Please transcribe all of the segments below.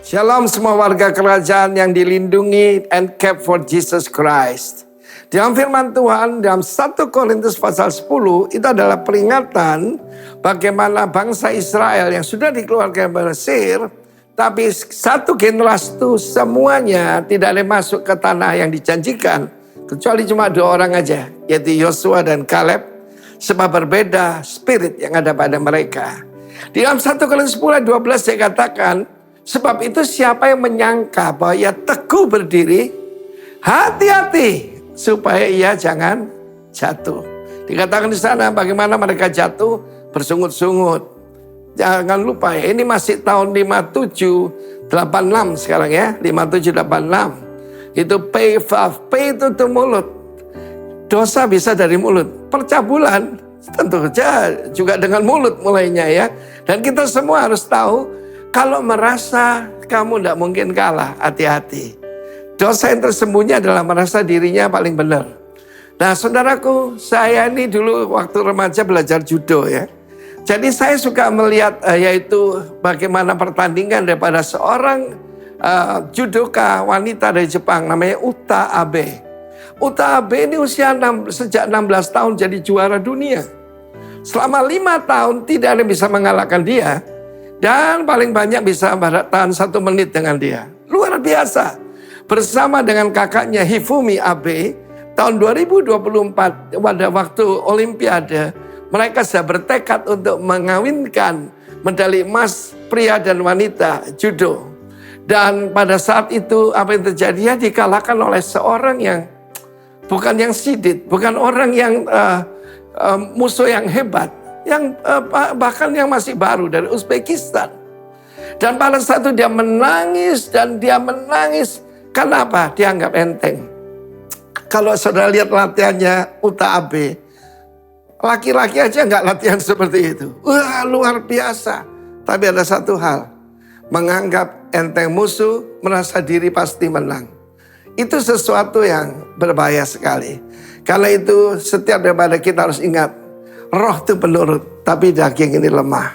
Shalom semua warga kerajaan yang dilindungi and kept for Jesus Christ. Dalam firman Tuhan dalam 1 Korintus pasal 10 itu adalah peringatan bagaimana bangsa Israel yang sudah dikeluarkan dari Mesir, tapi satu generasi itu semuanya tidak ada masuk ke tanah yang dijanjikan, kecuali cuma 2 orang aja, yaitu Yosua dan Kaleb, sebab berbeda spirit yang ada pada mereka. Di dalam 1 Korintus 10 ayat 12 saya katakan, sebab itu siapa yang menyangka bahwa ia teguh berdiri, hati-hati supaya ia jangan jatuh. Dikatakan di sana bagaimana mereka jatuh bersungut-sungut. Jangan lupa ya, ini masih tahun 5786 sekarang ya, 5786. Itu pay itu tuh mulut. Dosa bisa dari mulut. Percabulan tentu saja juga dengan mulut mulainya ya. Dan kita semua harus tahu, kalau merasa kamu tidak mungkin kalah, hati-hati. Dosa yang tersembunyi adalah merasa dirinya paling benar. Nah saudaraku, saya ini dulu waktu remaja belajar judo ya. Jadi saya suka melihat yaitu bagaimana pertandingan daripada seorang judoka wanita dari Jepang namanya Uta Abe. Uta Abe ini sejak 16 tahun jadi juara dunia. Selama 5 tahun tidak ada yang bisa mengalahkan dia. Dan paling banyak bisa tahan 1 menit dengan dia. Luar biasa. Bersama dengan kakaknya Hifumi Abe, tahun 2024 pada waktu Olimpiade, mereka sudah bertekad untuk mengawinkan medali emas pria dan wanita judo. Dan pada saat itu apa yang terjadi? Dia dikalahkan oleh seorang yang bukan yang sidit, bukan orang yang musuh yang hebat. Yang bahkan yang masih baru dari Uzbekistan. Dan pada saat itu dia menangis dan dia menangis. Kenapa? Dianggap enteng. Kalau saudara lihat latihannya Uta Abe, laki-laki aja nggak latihan seperti itu. Wah, luar biasa. Tapi ada satu hal, menganggap enteng musuh, merasa diri pasti menang. Itu sesuatu yang berbahaya sekali. Karena itu setiap daripada kita harus ingat, roh itu penurut, tapi daging ini lemah.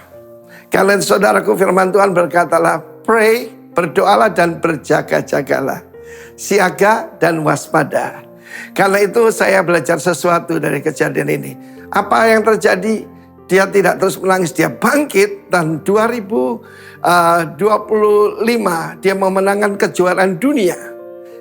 Kalian saudaraku, firman Tuhan berkatalah, pray, berdoalah dan berjaga-jagalah. Siaga dan waspada. Karena itu saya belajar sesuatu dari kejadian ini. Apa yang terjadi? Dia tidak terus menangis, dia bangkit. Dan 2025 dia memenangkan kejuaraan dunia.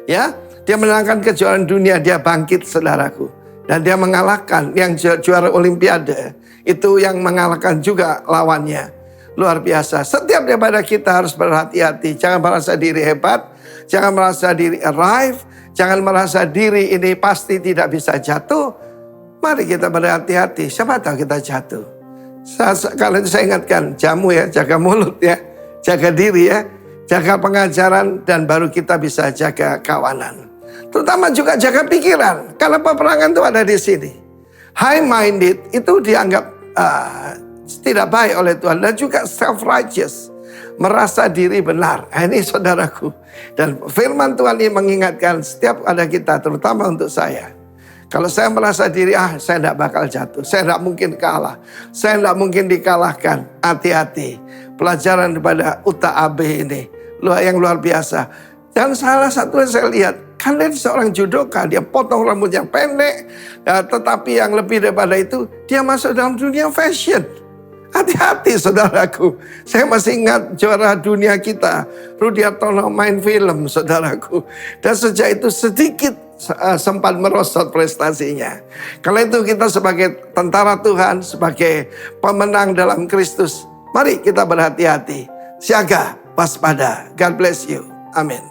Ya, dia menangkan kejuaraan dunia, dia bangkit saudaraku. Dan dia mengalahkan yang juara Olimpiade. Itu yang mengalahkan juga lawannya. Luar biasa. Setiap daripada kita harus berhati-hati. Jangan merasa diri hebat. Jangan merasa diri arrive. Jangan merasa diri ini pasti tidak bisa jatuh. Mari kita berhati-hati. Siapa tahu kita jatuh. Kalau saya ingatkan, jamu ya, jaga mulut ya. Jaga diri ya. Jaga pengajaran dan baru kita bisa jaga kawanan. Terutama juga jaga pikiran. Karena peperangan itu ada di sini. High-minded itu dianggap tidak baik oleh Tuhan. Dan juga self-righteous. Merasa diri benar. Ini saudaraku. Dan firman Tuhan ini mengingatkan setiap ada kita. Terutama untuk saya. Kalau saya merasa diri, saya tidak bakal jatuh. Saya tidak mungkin kalah. Saya tidak mungkin dikalahkan. Hati-hati. Pelajaran daripada Uta Abe ini. Yang luar biasa. Dan salah satu yang saya lihat. Kan dia seorang judoka, dia potong rambut yang pendek. Tetapi yang lebih daripada itu, dia masuk dalam dunia fashion. Hati-hati saudaraku. Saya masih ingat juara dunia kita, Rudi Hartono main film saudaraku. Dan sejak itu sedikit sempat merosot prestasinya. Karena itu kita sebagai tentara Tuhan, sebagai pemenang dalam Kristus, mari kita berhati-hati. Siaga, waspada. God bless you. Amin.